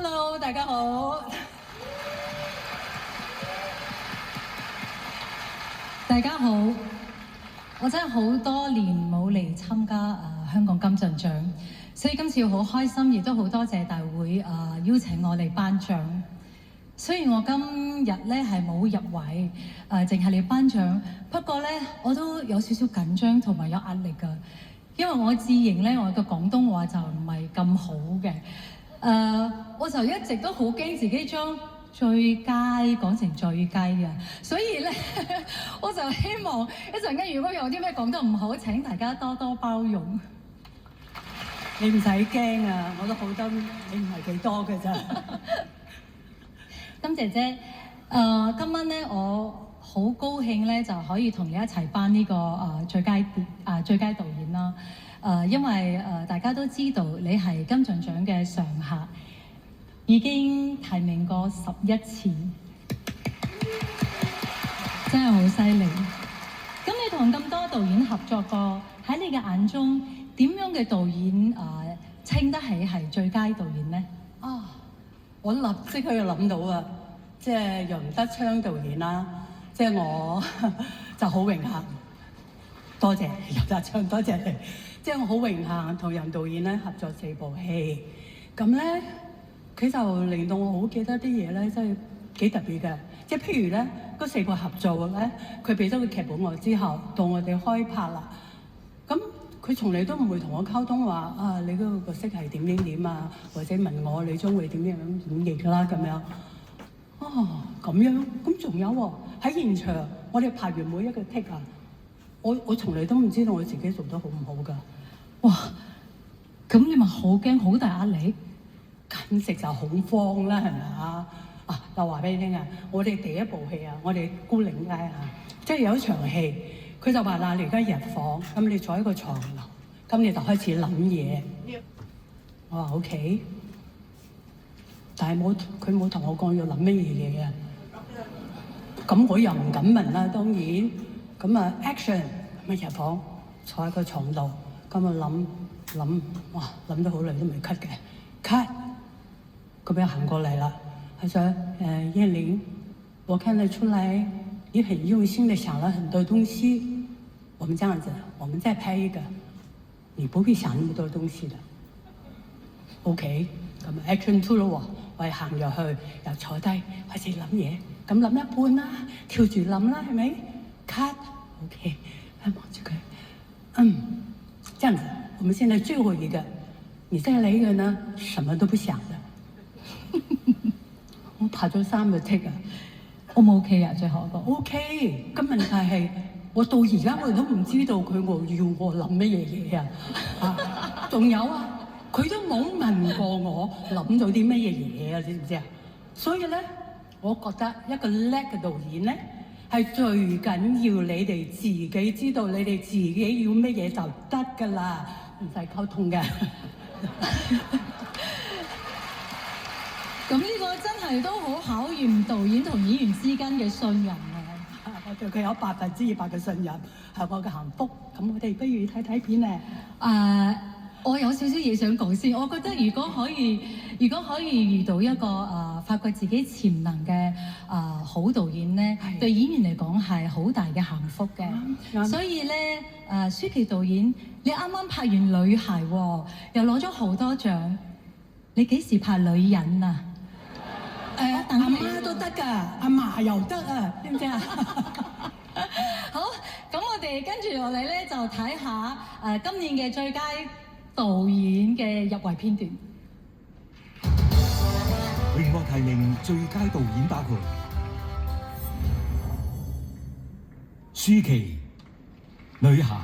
Hello， 大家好。大家好，我真係好多年冇嚟參加香港金像獎，所以今次好開心，亦都好多謝大會邀請我嚟頒獎。雖然我今日咧係冇入圍，淨係嚟頒獎，不過咧我都有少少緊張同埋有壓力㗎，因為我自認咧我嘅廣東話就唔係咁好嘅，我就一直都好驚自己將最佳講成最雞嘅，所以咧我就希望一陣間如果有啲咩講得唔好，請大家多多包容。你唔使驚啊，我都好得你唔係幾多嘅咋。金姐姐，今晚咧我好高興咧就可以同你一齊頒呢個最佳導演啦。因為大家都知道你係金像獎嘅常客，已經提名過11次，真係好犀利。咁你同咁多導演合作過，喺你嘅眼中點樣嘅導演稱得起係最佳導演呢？我立即佢就諗到啊，即係楊德昌導演啦，即係我就好榮幸，多謝楊德昌，多謝你，即係我好榮幸同楊導演咧合作4部戲，咁咧佢就令到我好記得啲嘢咧，真係幾特別嘅，即係譬如咧嗰4部合作咧，佢俾咗個劇本我之後，到我哋開拍啦，咁佢從嚟都唔會同我溝通話你嗰個角色係點啊，或者問我你將會點樣演繹啦咁樣。咁樣，咁仲有喎喺現場，我哋拍完每一個 take 啊，我從嚟都唔知道我自己做得好唔好㗎。哇！咁你咪好驚，好大壓力，簡直就恐慌啦，係咪啊？就話俾你聽啊，我哋第一部戲啊，我哋牯嶺街啊，即係有一場戲。佢就話嗱，你而家入房，咁你坐喺個床度，咁你就開始諗嘢。我話 OK， 但係佢冇同我講要諗乜嘢嘅。咁我又唔敢問啦，當然。咁action， 咁入房，坐喺個床度，咁諗，哇諗咗好耐都未 cut 嘅 ，cut， 咁樣行過嚟啦，佢說燕玲，我看得出來。你很用心地想了很多東西，我們這樣子，我們再拍一個，你不會想那麼多東西的。OK，咁 action two 咯喎，我哋行入去，又坐低開始諗嘢，咁諗一半啦，跳住諗啦，係咪 ？Cut，OK，望住佢，這樣子，我們現在最後一個，你再來一個呢，什麼都不想的。我拍咗3個 take 啊。O 唔 OK 啊？最後一個 OK，咁問題係我到而家我都唔知道佢要我諗乜嘢嘢仲有啊，佢都冇問過我諗咗啲乜嘢嘢啊，知唔知啊？所以咧，我覺得一個叻嘅導演咧，係最緊要你哋自己知道你哋自己要乜嘢就得㗎啦，唔使溝通嘅。咁呢個真係都好考驗導演同演員之間嘅信任啊！我對佢有200%嘅信任，係我嘅幸福。咁我哋不如睇睇片咧。我有少少嘢想講先。我覺得如果可以遇到一個發掘自己潛能嘅好導演咧，對演員嚟講係好大嘅幸福嘅。所以咧，舒淇導演，你啱啱拍完《女孩》喎，又攞咗好多獎，你幾時拍女人啊？阿媽都得㗎，阿嫲又得啊，知唔知啊？好，咁我哋跟住落嚟咧，就睇下今年嘅最佳導演嘅入圍片段。榮獲提名最佳導演包括舒淇《女孩》。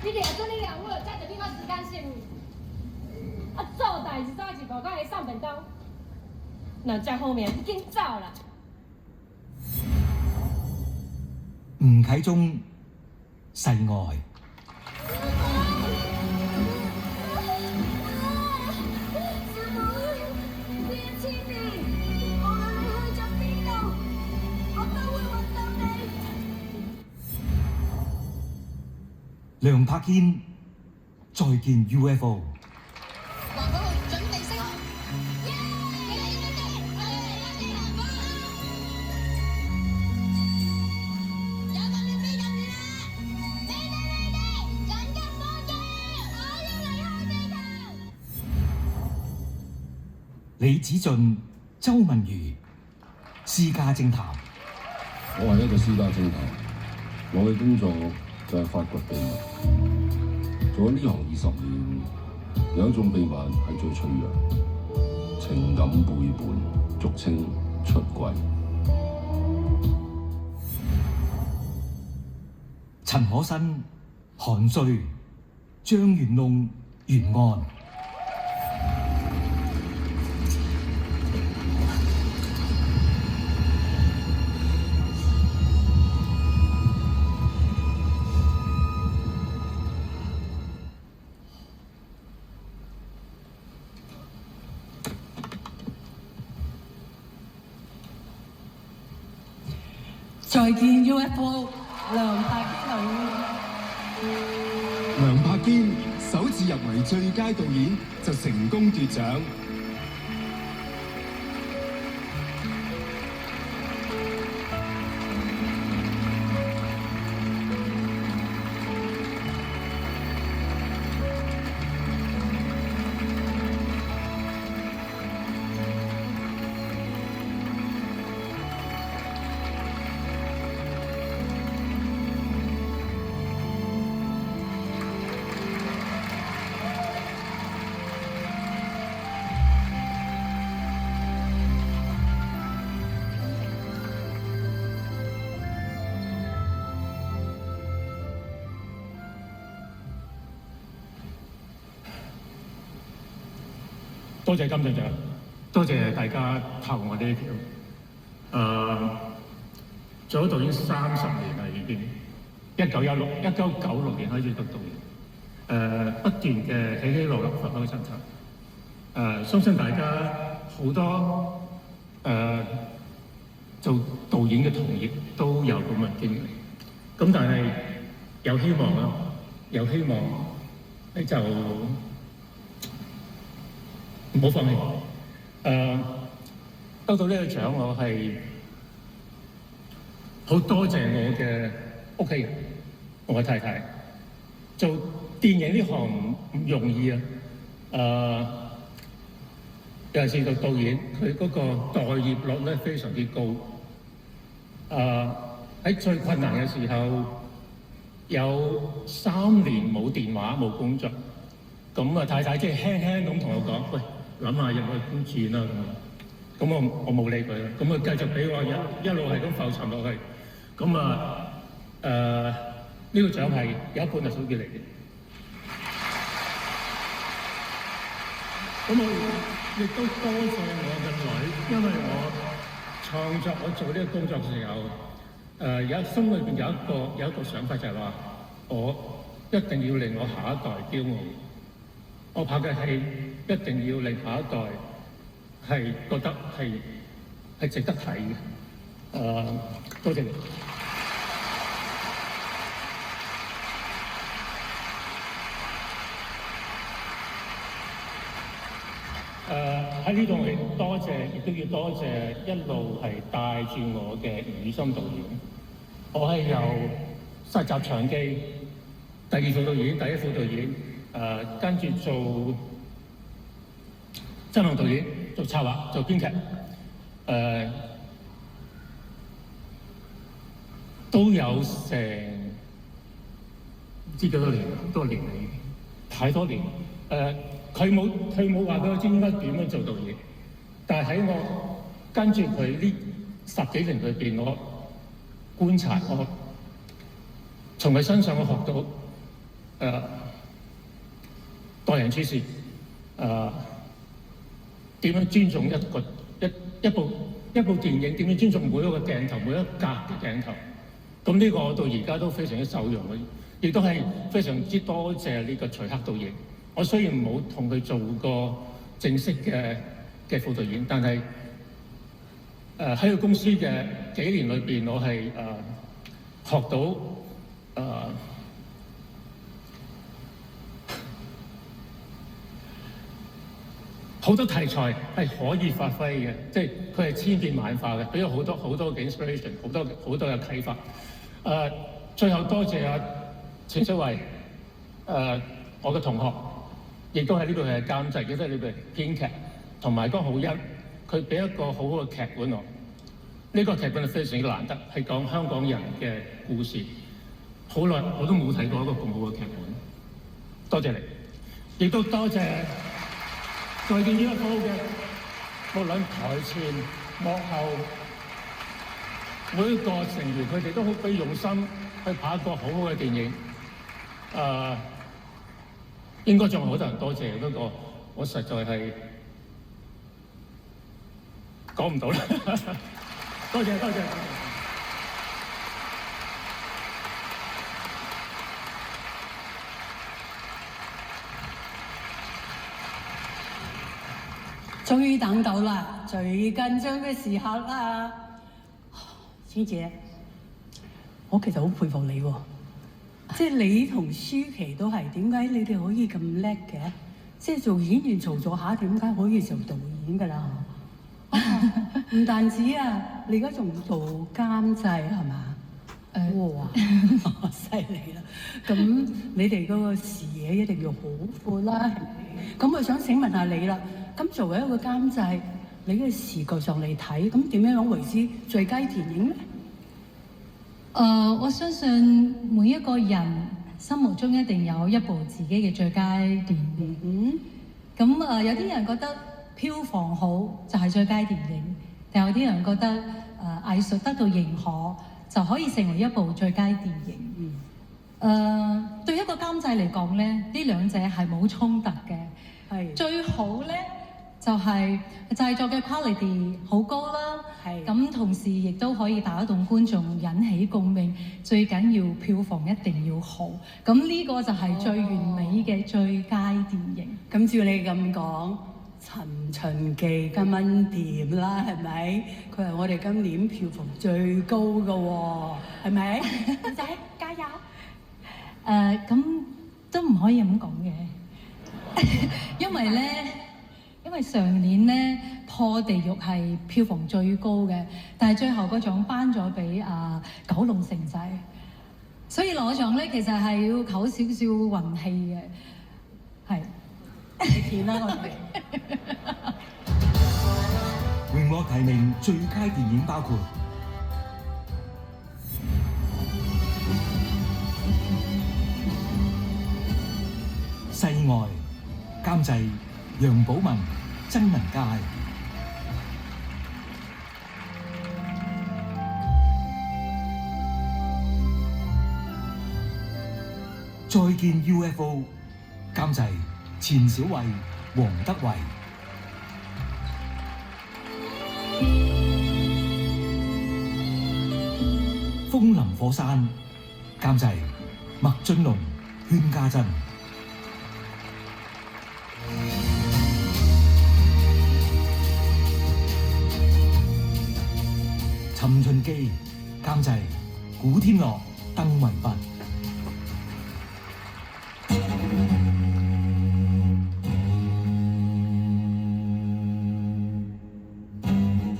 你哋做你兩位，揸住邊個時間先？做代志早一步，我嚟上本刀。那在後面已經照了。吳啟中《世愛》。梁柏堅《再見 UFO。環保號準備升空。有個亂飛入面啦！你哋，緊急報警！我要離開地球。李子俊、周文瑜，私家偵探。我係一個私家偵探，我嘅工作就係發掘秘密。做咗呢行20年，有一種秘密係最脆弱，情感背叛，俗稱出軌。陳可辛、韓瑞、張元龍原案。再見 UFO， 梁柏堅女。梁柏堅首次入圍最佳導演就成功奪獎。多謝金像獎，多謝大家投我呢條。做咗導演30年啦，已經1996年開始讀導演，不斷嘅起起落落，浮浮沉沉。相信大家好多做導演嘅同業都有咁嘅經歷。咁但係有希望啦，有希望你就唔好放棄。得到呢個獎，我係好多謝我嘅屋企人，我嘅太太。做電影呢行唔容易啊！尤其是做導演，佢嗰個待業率咧非常之高。喺最困難嘅時候，有3年冇電話冇工作，咁太太即係輕輕咁同我講：喂，諗下入去工錢啦咁。咁我冇理佢啦，咁佢繼續俾我一路係咁浮沉落去。咁呢個獎係有一半係屬於你嘅。咁我亦都多謝我嘅女，因為我創作我做呢個工作嘅時候，心裏邊有一個想法就係話，我一定要令我下一代驕傲。我拍嘅戲一定要令下一代係覺得係值得睇嘅。多謝你。喺呢度多謝，亦都要多謝一路係帶住我嘅吳宇森導演。我係由實習場記、第2副導演、第1副導演，跟住做執行導演、做策劃、做編劇，都有成唔知幾多年，好多年嚟，太多年。佢冇話俾我知應該點樣做導演，但係喺我跟住佢呢10幾年裏邊，我觀察，我從佢身上我學到待人處事，點樣尊重一部電影，點樣尊重每一個鏡頭，每一格嘅鏡頭。咁呢個我到而家都非常之受用嘅，亦都係非常之多謝呢個徐克導演。我雖然冇同佢做過正式嘅副導演，但係喺個公司嘅幾年裏邊，我係學到好多題材係可以發揮嘅，即係佢係千變萬化嘅，俾咗好多嘅 inspiration， 好多嘅啟發。最後多謝錢小慧，我嘅同學，亦都喺呢度係監製，亦都係呢度編劇，同埋江浩欣，佢俾一個好好嘅劇本我。呢個劇本係非常之難得，係講香港人嘅故事。好耐我都冇睇過一個咁好嘅劇本，多謝你，亦都多謝再見UFO嘅無論台前幕後每一個成員，佢哋都好俾用心去拍一個好好嘅電影。應該仲有好多人多謝，不過我實在係講唔到啦。多謝。終於等到啦，最緊張嘅時刻啦，師姐，我其實好佩服你喎，即係你同舒淇都係，點解你哋可以咁叻嘅？即係做演員做下，點解可以做導演㗎啦？唔單止啊，你而家仲做監製係嘛？哇，犀利啦！咁你哋嗰個視野一定要好闊啦，係咪？咁我想請問下你啦，咁作為一個監製，你嘅視覺上嚟睇，咁點樣為之最佳電影咧？我相信每一個人心目中一定有一部自己嘅最佳電影。咁有啲人覺得票房好就係最佳電影，但有啲人覺得藝術得到認可就可以成為一部最佳電影。對一個監製嚟講咧，呢兩者係冇衝突嘅。係最好咧，就係製作嘅 quality 好高啦。係咁，同時亦都可以打動觀眾，引起共鳴。最緊要票房一定要好。咁呢個就係最完美嘅最佳電影。咁照你咁講，陳秦記今晚掂啦，係咪？佢係我哋今年票房最高嘅喎，係咪？女仔加油！咁都唔可以咁講嘅，因為上年咧破地獄係票房最高嘅，但係最後個獎頒咗俾九龍城仔，所以攞獎咧其實係要靠少少運氣嘅，係。你見啦，我哋。榮獲提名最佳電影包括《世外》，監製楊寶文、曾文佳；《再見 UFO》，監製錢小慧、黃德維；《風林火山》，監製麥浚龍、禤家珍；《尋秦記》，監製古天樂、鄧維拔；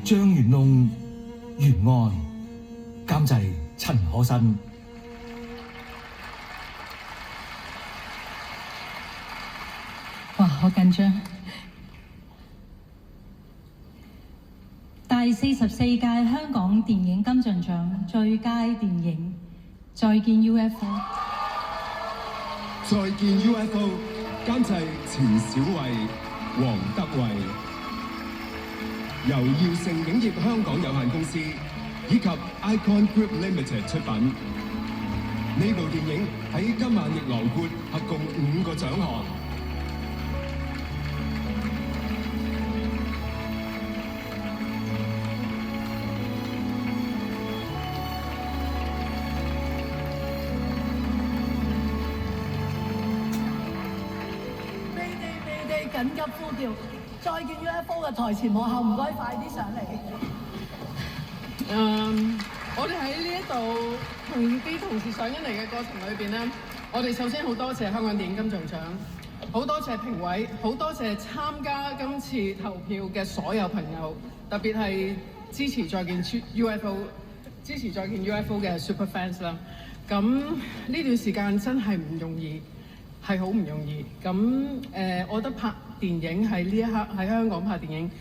張元弄、原案，監製陳可辛。哇，好緊張！第44屆香港電影金像獎最佳電影《再見 UFO》。再見 UFO， 監製錢小慧、黃德維，由耀盛影業香港有限公司以及 Icon Group Limited 出品。呢部電影喺今晚亦囊括合共5個獎項。緊急呼叫，再見 UFO 嘅台前幕後，唔該快啲上嚟。我哋喺呢一度同啲同事上緊嚟嘅過程裏邊咧，我哋首先好多謝香港電影金像獎好多謝評委，好多謝參加今次投票嘅所有朋友，特別係支持再見 UFO、支持再見 UFO 嘅 super fans 啦。咁呢段時間真係唔容易，係好唔容易。咁我覺得拍電影喺呢一刻喺香港拍電影，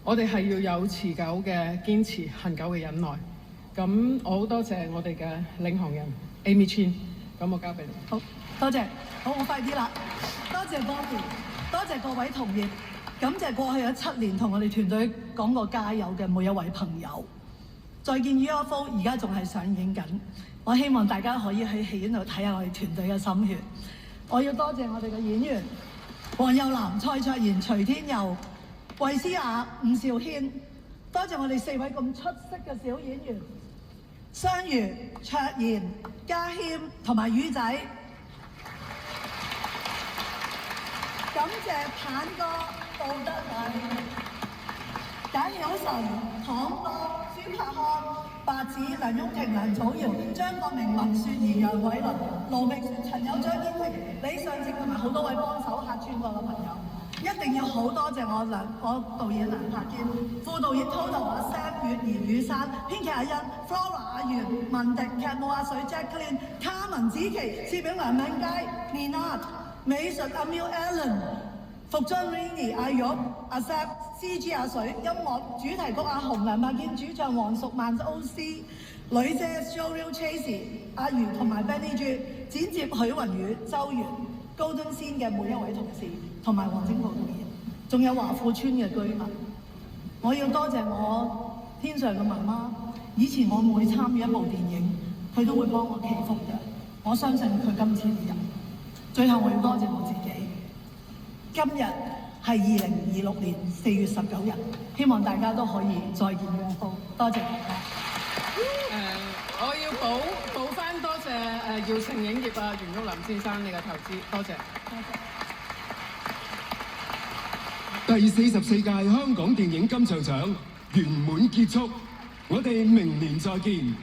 我哋係要有持久嘅堅持、恆久嘅忍耐。咁我好多謝我哋嘅領航人 Amy Chin， 咁我交俾你。好，多謝。好，我快啲啦。多謝 Bobby， 多謝各位同業，感謝過去嘅7年同我哋團隊講過加油嘅每一位朋友。再見 UFO 而家仲係上映緊，我希望大家可以喺戲院度睇下我哋團隊嘅心血。我要多謝我哋嘅演員黃又南、蔡卓妍、徐天佑、衛詩雅、伍兆軒，多謝我哋4位咁出色嘅小演員，雙魚、卓妍、嘉謙同埋宇仔。感謝棒哥、杜德偉、簡曉晨、唐哥、朱柏康、白子、梁雍婷、梁祖堯、張國明、文雪兒、楊偉倫、盧覓雪、陳友、張堅庭、李尚正同埋好多位幫手客串過嘅朋友，一定要好多謝我導演梁柏堅、副導演 Toto 阿 Sam、月兒、雨山、編劇阿欣、Flora 阿袁、文迪、劇務阿水、Jacqueline、卡文子琪、攝影梁敏佳、Nina、美術阿 Miu Allen、服裝 Rainy 阿玉、阿 Sap、CG 阿水、音樂主題曲阿紅、梁柏堅、主唱黃淑曼、OC、女姐 Showreel Chase、阿如同埋 Benny G、剪接許雲宇、周元、Golden Scene 嘅每一位同事，同埋黃精甫導演，仲有華富村嘅居民。我要多謝我天上嘅媽媽，以前我每參與一部電影，佢都會幫我祈福嘅。我相信佢今次會有。最後我要多謝我自己。今日係2026年4月19日，希望大家都可以再見UFO。多謝大家。我要補翻多謝耀盛影業啊袁旭林先生你嘅投資，多謝。第44屆香港電影金像獎圓滿結束，我哋明年再見。